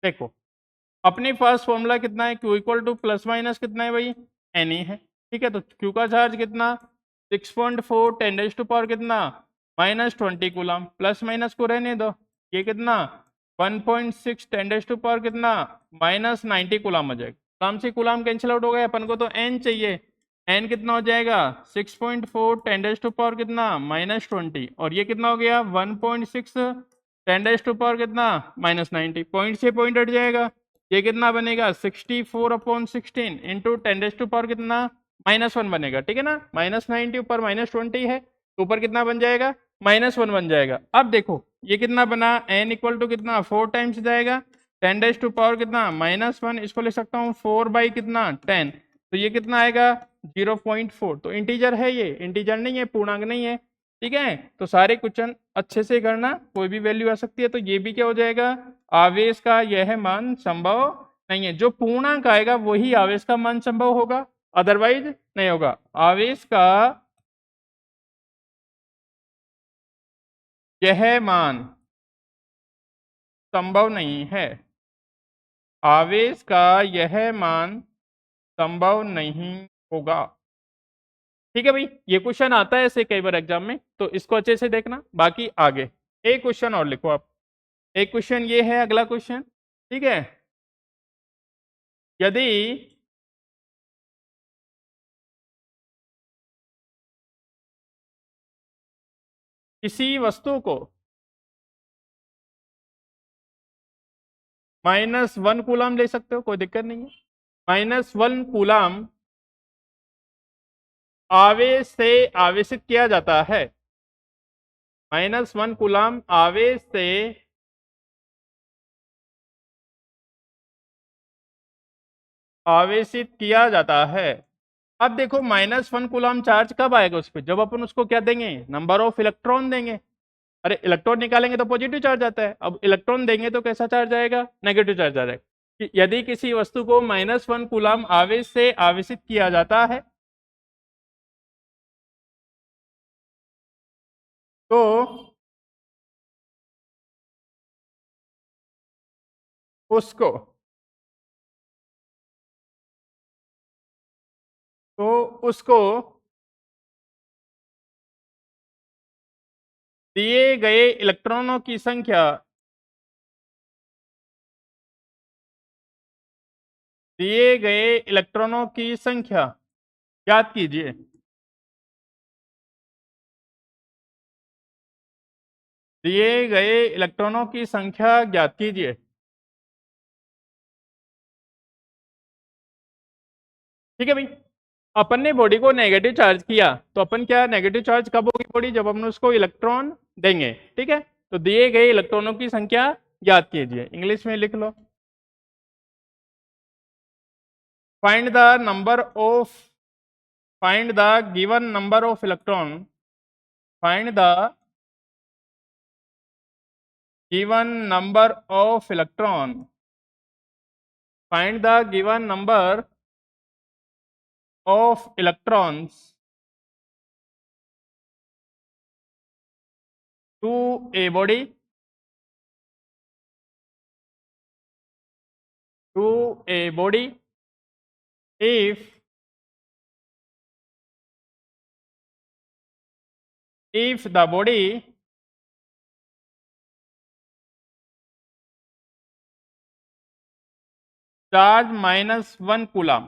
देखो अपने पास फॉर्मूला कितना है, Q equal to plus minus कितना है भाई NE है। ठीक है, तो Q का चार्ज कितना 6.4 10⁻⁴ कितना -20 कूलाम, प्लस माइनस को रहने दो, ये कितना 1.6 10⁻⁴ कितना -90 कूलाम हो जाएगा, कूलाम से कूलाम कैंसिल आउट हो गया, अपन को तो N चाहिए, N कितना हो जाएगा 6.4 10⁻⁴ कितना -20, और ये कितना हो गया 1.6 10⁻⁴ कितना -90, पॉइंट से पॉइंट हट जाएगा, ये कितना बनेगा 64 अपॉन 16 इंटू 10⁻⁴ कितना -1 बनेगा। ठीक है ना, -90 ऊपर -20 है, तो ऊपर कितना बन जाएगा -1 बन जाएगा। अब देखो ये कितना बना n इक्वल टू कितना 4 टाइम्स जाएगा 10⁻⁴ कितना -1, इसको ले सकता हूँ 4 बाई कितना 10, तो ये कितना आएगा 0.4, तो इंटीजर है, ये इंटीजर नहीं है, पूर्णांक नहीं है। ठीक है, तो सारे क्वेश्चन अच्छे से करना, कोई भी वैल्यू आ सकती है, तो ये भी क्या हो जाएगा आवेश का यह मान संभव नहीं है, जो पूर्णांक आएगा वही आवेश का मान संभव होगा, अदरवाइज नहीं होगा। आवेश का यह मान संभव नहीं है, आवेश का यह मान संभव नहीं होगा। ठीक है भाई, ये क्वेश्चन आता है ऐसे कई बार एग्जाम में, तो इसको अच्छे से देखना। बाकी आगे एक क्वेश्चन और लिखो आप, एक क्वेश्चन ये है अगला क्वेश्चन। ठीक है, यदि किसी वस्तु को -1 कूलाम ले सकते हो, कोई दिक्कत नहीं है, -1 कूलाम आवेश से आवेशित किया जाता है, -1 कूलाम आवेश से आवेशित किया जाता है। अब देखो -1 कूलाम चार्ज कब आएगा उस पर, जब अपन उसको क्या देंगे नंबर ऑफ इलेक्ट्रॉन देंगे, अरे इलेक्ट्रॉन निकालेंगे तो पॉजिटिव चार्ज आता है, अब इलेक्ट्रॉन देंगे तो कैसा चार्ज आएगा नेगेटिव चार्ज आ जाएगा। यदि किसी वस्तु को -1 कूलाम आवेश से आवेशित किया जाता है तो उसको उसको दिए गए इलेक्ट्रॉनों की संख्या, दिए गए इलेक्ट्रॉनों की संख्या ज्ञात कीजिए। दिए गए इलेक्ट्रॉनों की संख्या ज्ञात कीजिए। ठीक है भाई, अपन ने बॉडी को नेगेटिव चार्ज किया, तो अपन क्या नेगेटिव चार्ज कब होगी बॉडी, जब अपन उसको इलेक्ट्रॉन देंगे। ठीक है, तो दिए गए इलेक्ट्रॉनों की संख्या ज्ञात कीजिए, इंग्लिश में लिख लो, find the number of find the given number of electron, find the given number of electron, find the given number of electrons to a body, to a body if the body charge -1 coulomb,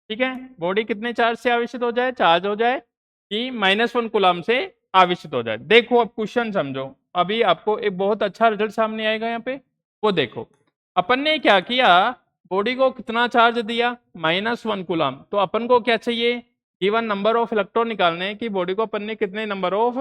ठीक है, बॉडी कितने चार्ज से आवेशित हो जाए, चार्ज हो जाए कि -1 कूलम से आवेशित हो जाए। देखो अब क्वेश्चन समझो, अभी आपको एक बहुत अच्छा रिजल्ट सामने आएगा यहाँ पे, वो देखो। अपन ने क्या किया, बॉडी को कितना चार्ज दिया, -1 कूलम, तो अपन को क्या चाहिए, गिवन नंबर ऑफ इलेक्ट्रॉन निकालने की, बॉडी को अपन ने कितने नंबर ऑफ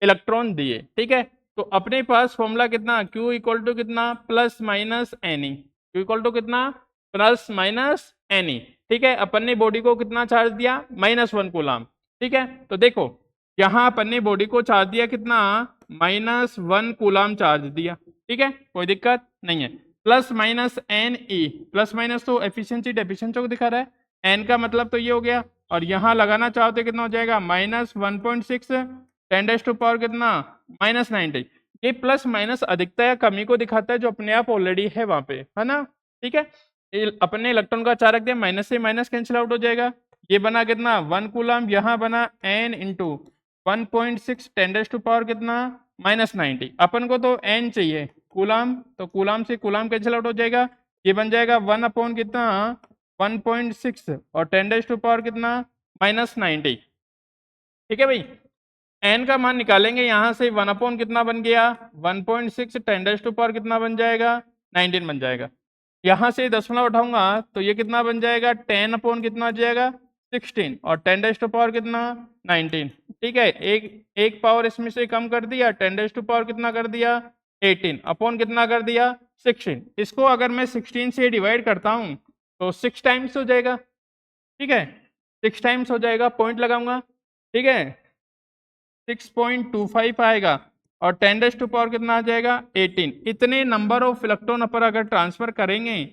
इलेक्ट्रॉन दिए, ठीक है। तो अपने पास फॉर्मूला कितना, Q इक्वल टू कितना, plus minus n e, Q equal to कितना, प्लस माइनस एनी, ठीक है। अपन ने बॉडी को कितना चार्ज दिया, -1 कूलम, ठीक है। तो देखो यहाँ अपन ने बॉडी को चार्ज दिया कितना, -1 कूलम चार्ज दिया, ठीक है, कोई दिक्कत नहीं है। Plus minus n e, plus minus तो एफिशिएंसी डेफिशिएंसी को दिखा रहा है, एन का मतलब तो ये हो गया, और यहाँ लगाना चाहते कितना हो जाएगा, -1.6 10⁻⁴ कितना, -90। ये प्लस माइनस अधिकता या कमी को दिखाता है जो अपने आप ऑलरेडी है वहां पे, है ना, ठीक है। अपन ने इलेक्ट्रॉन का चार्ज रख दिया, माइनस से माइनस कैंसिल आउट हो जाएगा, ये बना कितना 1 कूलम, यहाँ बना n इंटू 1.6 10⁻⁴ कितना, -90। अपन को तो n चाहिए कूलम, तो कूलम से कूलम कैंसिल आउट हो जाएगा, ये बन जाएगा 1 अपॉन कितना 1.6 और 10⁻⁴ कितना -90, ठीक है भाई। n का मान निकालेंगे यहाँ से, 1 अपॉन कितना बन गया 1.6 10⁻⁴ कितना बन जाएगा 19 बन जाएगा। यहाँ से दशमलव उठाऊंगा तो ये कितना बन जाएगा 10 अपॉन कितना आ जाएगा 16 और 10⁻⁴ कितना 19, ठीक है। एक पावर इसमें से कम कर दिया, 10⁻⁴ कितना कर दिया 18 अपॉन कितना कर दिया 16। इसको अगर मैं 16 से डिवाइड करता हूँ तो 6 टाइम्स हो जाएगा, ठीक है, 6 टाइम्स हो जाएगा, पॉइंट लगाऊंगा, ठीक है, 6.25 आएगा और 10⁻⁴ कितना आ जाएगा 18। इतने नंबर ऑफ इलेक्ट्रॉन पर अगर ट्रांसफर करेंगे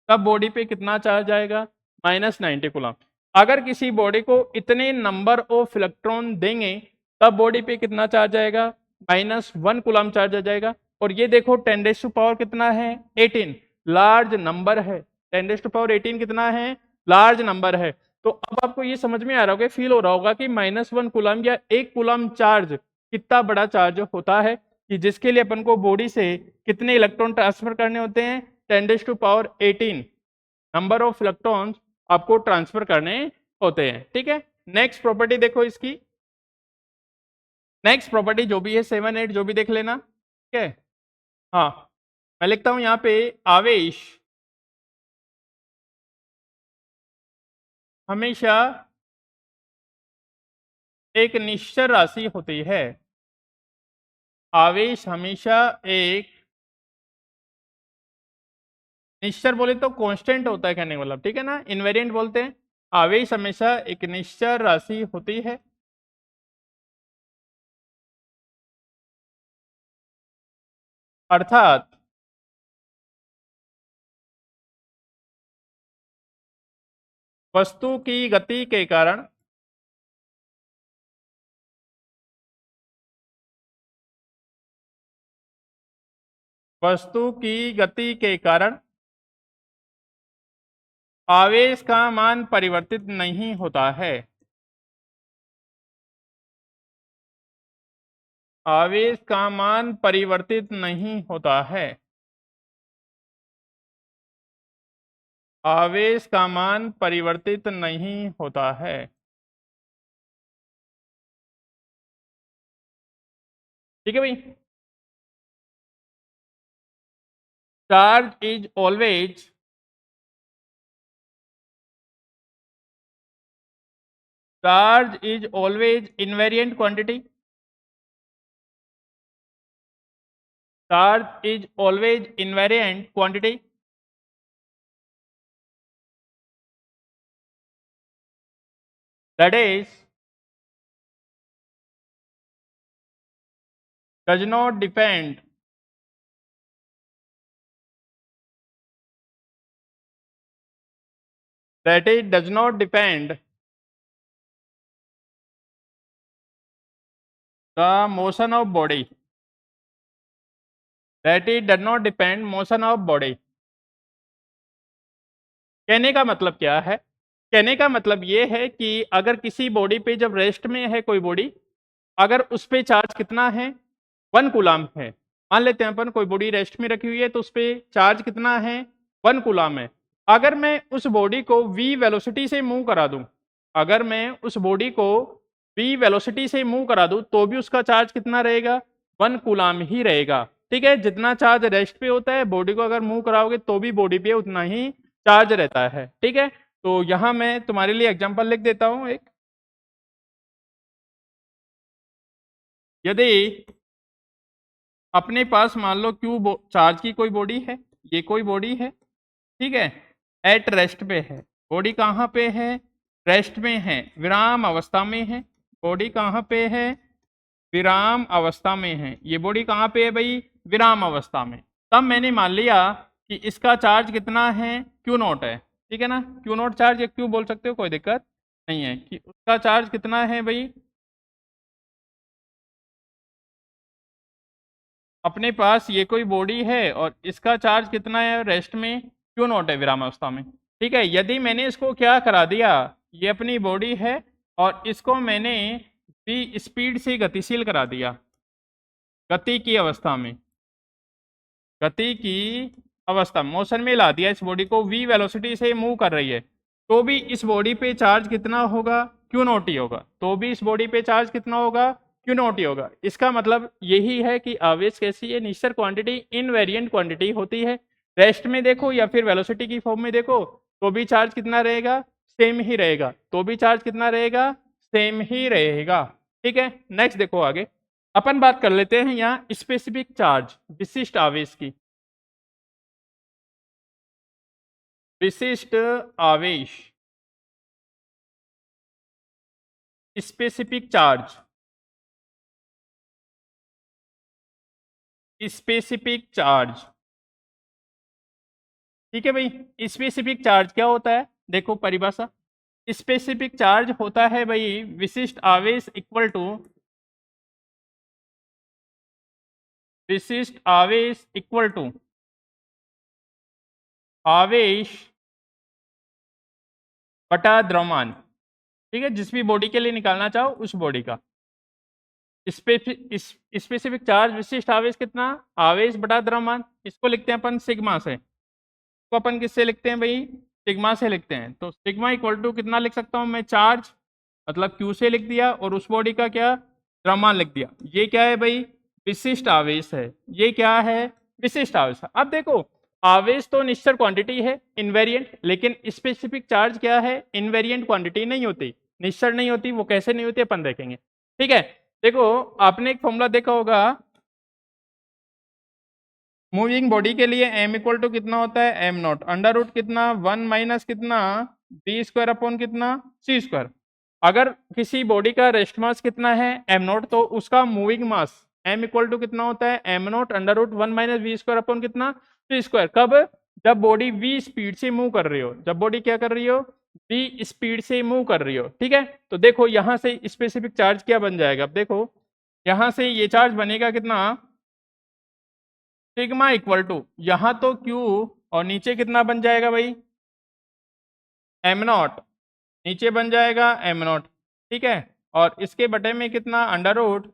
तब बॉडी पे कितना चार्ज आएगा, -90 कूलम। अगर किसी बॉडी को इतने नंबर ऑफ इलेक्ट्रॉन देंगे तब बॉडी पे कितना चार्ज आएगा, -1 कूलम चार्ज आ जाएगा। और ये देखो 10⁻⁴ कितना है 18, लार्ज नंबर है, 10⁻⁴ कितना है, लार्ज नंबर है। तो अब आपको ये समझ में आ रहा होगा, फील हो रहा होगा कि -1 कूलम या 1 कूलम चार्ज कितना बड़ा चार्ज होता है, कि जिसके लिए अपन को बॉडी से कितने इलेक्ट्रॉन ट्रांसफर करने होते हैं, 10⁻18 नंबर ऑफ इलेक्ट्रॉन्स आपको ट्रांसफर करने होते हैं, ठीक है। नेक्स्ट प्रॉपर्टी देखो इसकी, नेक्स्ट प्रॉपर्टी जो भी है 7 8 जो भी देख लेना, ठीक है। हाँ मैं लिखता हूं यहाँ पे, आवेश हमेशा एक निश्चर राशि होती है, आवेश हमेशा एक निश्चर बोले तो कांस्टेंट होता है कहने का मतलब, ठीक है ना, इनवेरिएंट बोलते हैं। आवेश हमेशा एक निश्चर राशि होती है, अर्थात वस्तु की गति के कारण वस्तु की गति के कारण आवेश का मान परिवर्तित नहीं होता है, आवेश का मान परिवर्तित नहीं होता है, आवेश का मान परिवर्तित नहीं होता है। ठीक है भाई, charge is always invariant quantity, charge is always invariant quantity, that is does not depend does not depend the motion of body, that it does not depend motion of body। कहने का मतलब क्या है? कहने का मतलब ये है कि अगर किसी बॉडी पे जब रेस्ट में है कोई बॉडी, अगर उस पे चार्ज कितना है, 1 कूलाम है। मान लेते हैं अपन कोई बॉडी रेस्ट में रखी हुई है तो उस पे चार्ज कितना है, 1 कूलाम है। अगर मैं उस बॉडी को v वेलोसिटी से मूव करा दूं, अगर मैं उस बॉडी को v वेलोसिटी से मूव करा दूं तो भी उसका चार्ज कितना रहेगा, 1 कूलाम ही रहेगा। ठीक है, जितना चार्ज रेस्ट पे होता है बॉडी को अगर मूव कराओगे तो भी बॉडी पे उतना ही चार्ज रहता है। ठीक है, तो यहां मैं तुम्हारे लिए एग्जांपल लिख देता हूं एक। यदि अपने पास मान लो क्यू चार्ज की कोई बॉडी है, ये कोई बॉडी है, ठीक है, एट रेस्ट पे है। बॉडी कहाँ पे है, रेस्ट में है, विराम अवस्था में है। बॉडी कहाँ पे है, विराम अवस्था में है। ये बॉडी कहाँ पे है भाई, विराम अवस्था में। तब मैंने मान लिया कि इसका चार्ज कितना है, क्यू नॉट है। ठीक है ना, क्यू नॉट चार्ज या क्यू बोल सकते हो, कोई दिक्कत नहीं है। कि उसका चार्ज कितना है भाई, अपने पास ये कोई बॉडी है और इसका चार्ज कितना है रेस्ट में, क्यू नॉट है, विराम अवस्था में। ठीक है, यदि मैंने इसको क्या करा दिया, ये अपनी बॉडी है और इसको मैंने भी स्पीड से गतिशील करा दिया, गति की अवस्था में, गति की अवस्था मोशन में ला दिया। इस बॉडी को v वेलोसिटी से मूव कर रही है तो भी इस बॉडी पे चार्ज कितना होगा, क्यू नॉट ही होगा। तो भी इस बॉडी पे चार्ज कितना होगा, क्यू नॉट ही होगा। इसका मतलब यही है कि आवेश कैसी है, निश्चित क्वांटिटी इनवेरिएंट क्वांटिटी होती है। रेस्ट में देखो या फिर वेलोसिटी की फॉर्म में देखो तो भी चार्ज कितना रहेगा, सेम ही रहेगा। तो भी चार्ज कितना रहेगा, सेम ही रहेगा। ठीक है, नेक्स्ट देखो आगे अपन बात कर लेते हैं यहाँ स्पेसिफिक चार्ज, विशिष्ट आवेश की। विशिष्ट आवेश, स्पेसिफिक चार्ज, स्पेसिफिक चार्ज। ठीक है भाई, स्पेसिफिक चार्ज क्या होता है, देखो परिभाषा। स्पेसिफिक चार्ज होता है भाई विशिष्ट आवेश इक्वल टू, विशिष्ट आवेश इक्वल टू आवेश बटा द्रव्यमान। ठीक है, जिस भी बॉडी के लिए निकालना चाहो उस बॉडी का स्पेसिफिक चार्ज, विशिष्ट आवेश कितना, आवेश बटा द्रव्यमान। इसको लिखते हैं अपन सिग्मा से। तो अपन किससे लिखते हैं भाई, सिग्मा से लिखते हैं। तो सिग्मा इक्वल टू कितना लिख सकता हूं मैं, चार्ज मतलब क्यू से लिख दिया और उस बॉडी का क्या, द्रव्यमान लिख दिया। ये क्या है भाई, विशिष्ट आवेश है। ये क्या है, विशिष्ट आवेश। अब देखो आवेश तो निश्चित क्वांटिटी है, इनवेरिएंट, लेकिन स्पेसिफिक चार्ज क्या है, इनवेरिएंट क्वांटिटी नहीं होती, निश्चित नहीं होती। वो कैसे नहीं होती अपन देखेंगे। ठीक है, देखो आपने एक फॉर्मूला देखा होगा मूविंग बॉडी के लिए, m इक्वल टू कितना होता है, एम नॉट अंडर रूट कितना, 1 माइनस कितना, बी स्क्वायर अपॉन कितना, सी स्क्वायर। अगर किसी बॉडी का रेस्ट मास कितना है, एम नॉट, तो उसका moving mass m equal to कितना होता है, m naught under root 1 minus v square upon कितना, सी स्क्वायर। कब, जब बॉडी v स्पीड से मूव कर रही हो, जब बॉडी क्या कर रही हो, v स्पीड से मूव कर रही हो। ठीक है, तो देखो यहां से स्पेसिफिक चार्ज क्या बन जाएगा, अब देखो यहां से ये चार्ज बनेगा कितना, सिग्मा इक्वल टू, यहां तो Q और नीचे कितना बन जाएगा भाई, एम नॉट, नीचे बन जाएगा एम नॉट। ठीक है, और इसके बटे में कितना, under root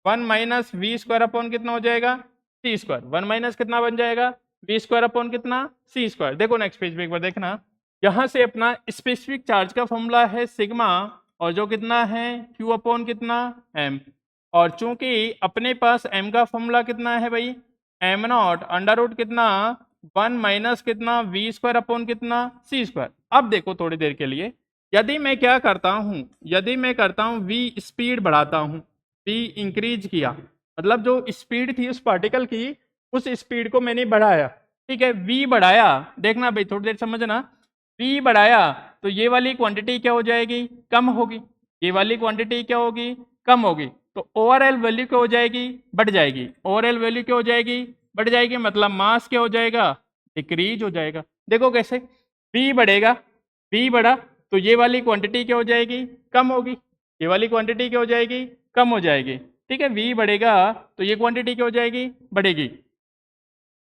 1 minus v square upon कितना हो जाएगा, सी स्क्वायर। 1 माइनस कितना बन जाएगा, वी स्क्वायर अपॉन कितना, सी स्क्वायर। देखो नेक्स्ट पेज पे एक बार देखना, यहां से अपना स्पेसिफिक चार्ज का फॉर्मूला है सिग्मा, और जो कितना है Q अपॉन कितना, एम। और चूंकि अपने पास m का फॉर्मूला कितना है भाई, एम नॉट अंडर रूट कितना, 1 माइनस कितना, वी स्क्वायर अपॉन कितना, सी स्क्वायर। अब देखो थोड़ी देर के लिए, यदि मैं क्या करता हूं, यदि मैं करता हूं v स्पीड बढ़ाता हूं, v इंक्रीज किया, मतलब जो स्पीड थी उस पार्टिकल की, उस स्पीड को मैंने बढ़ाया। ठीक है, v बढ़ाया, देखना भाई थोड़ी देर समझना, V बढ़ाया तो ये वाली क्वांटिटी क्या हो जाएगी, कम होगी, ये वाली क्वांटिटी क्या होगी, कम होगी, तो ओवरऑल वैल्यू क्या हो जाएगी, बढ़ जाएगी, ओवरऑल वैल्यू क्या हो जाएगी, बढ़ जाएगी, मतलब मास क्या हो जाएगा, डिक्रीज हो जाएगा। देखो कैसे, V बढ़ेगा, V बढ़ा तो ये वाली क्वांटिटी क्या हो जाएगी, कम होगी, ये वाली क्वांटिटी क्या हो जाएगी, कम हो जाएगी, ठीक है। V बढ़ेगा तो ये क्वांटिटी क्या हो जाएगी, बढ़ेगी,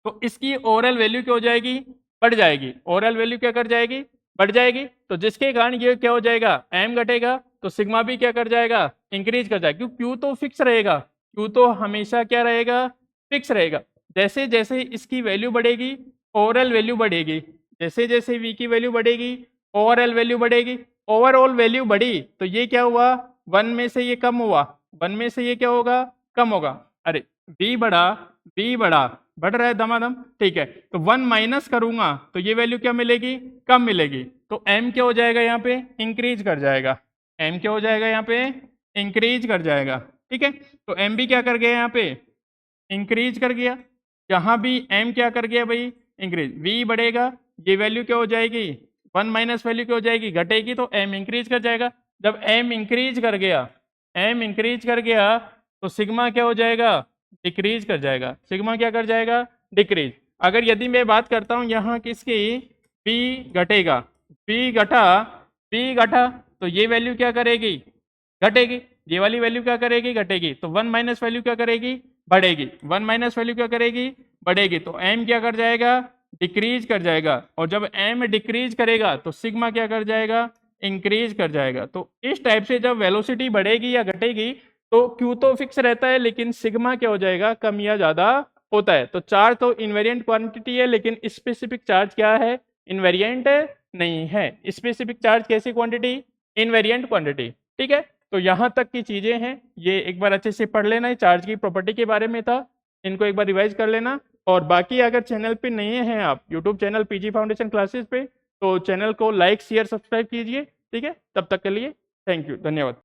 तो इसकी ओवरऑल वैल्यू क्या हो जाएगी, बढ़ जाएगी, ओवरऑल वैल्यू क्या कर जाएगी, बढ़ जाएगी, तो जिसके कारण ये क्या हो जाएगा, m घटेगा तो सिग्मा भी क्या कर जाएगा, इंक्रीज कर जाएगा, क्योंकि Q तो फिक्स रहेगा, Q तो हमेशा क्या रहेगा, फिक्स रहेगा। जैसे जैसे इसकी वैल्यू बढ़ेगी ओवरऑल वैल्यू बढ़ेगी, जैसे जैसे V की वैल्यू बढ़ेगी ओवरऑल वैल्यू बढ़ेगी, ओवरऑल वैल्यू बढ़ी तो ये क्या हुआ, 1 में से ये कम हुआ, 1 में से ये क्या होगा, कम होगा, अरे V बढ़ा, V बढ़ा, बढ़ रहा है दमादम, ठीक है, तो 1 माइनस करूंगा तो ये वैल्यू क्या मिलेगी, कम मिलेगी, तो m क्या हो जाएगा यहाँ पे, इंक्रीज कर जाएगा, m क्या हो जाएगा यहाँ पे, इंक्रीज कर जाएगा, ठीक है। तो m भी क्या कर गया यहाँ पे, इंक्रीज कर गया, यहाँ भी m क्या कर गया भाई, इंक्रीज, v बढ़ेगा, ये वैल्यू क्या हो जाएगी, 1 माइनस वैल्यू क्या हो जाएगी, घटेगी, तो m इंक्रीज कर जाएगा, जब m इंक्रीज कर गया, m इंक्रीज कर गया तो सिग्मा क्या हो जाएगा, डिक्रीज कर जाएगा, सिग्मा क्या कर जाएगा, डिक्रीज। अगर यदि मैं बात करता हूँ यहाँ किसकी, p घटेगा, p घटा, p घटा तो ये वैल्यू क्या करेगी, घटेगी, ये वाली वैल्यू क्या करेगी, घटेगी, तो 1 माइनस वैल्यू क्या करेगी, बढ़ेगी, 1 माइनस वैल्यू क्या करेगी, बढ़ेगी, तो m क्या कर जाएगा, डिक्रीज कर जाएगा, और जब m डिक्रीज करेगा तो सिग्मा क्या कर जाएगा, इंक्रीज कर जाएगा। तो इस टाइप से जब वेलोसिटी बढ़ेगी या घटेगी तो Q तो फिक्स रहता है लेकिन सिग्मा क्या हो जाएगा, कम या ज्यादा होता है। तो चार्ज तो इनवेरिएंट क्वांटिटी है लेकिन स्पेसिफिक चार्ज क्या है, इनवेरिएंट नहीं है। स्पेसिफिक चार्ज कैसी क्वांटिटी, इनवेरिएंट क्वांटिटी, ठीक है। तो यहाँ तक की चीजें हैं, ये एक बार अच्छे से पढ़ लेना, चार्ज की प्रॉपर्टी के बारे में था, इनको एक बार रिवाइज कर लेना। और बाकी अगर चैनल पे नए हैं आप, YouTube channel PG foundation classes पे, तो चैनल को लाइक शेयर सब्सक्राइब कीजिए, ठीक है। तब तक के लिए थैंक यू, धन्यवाद।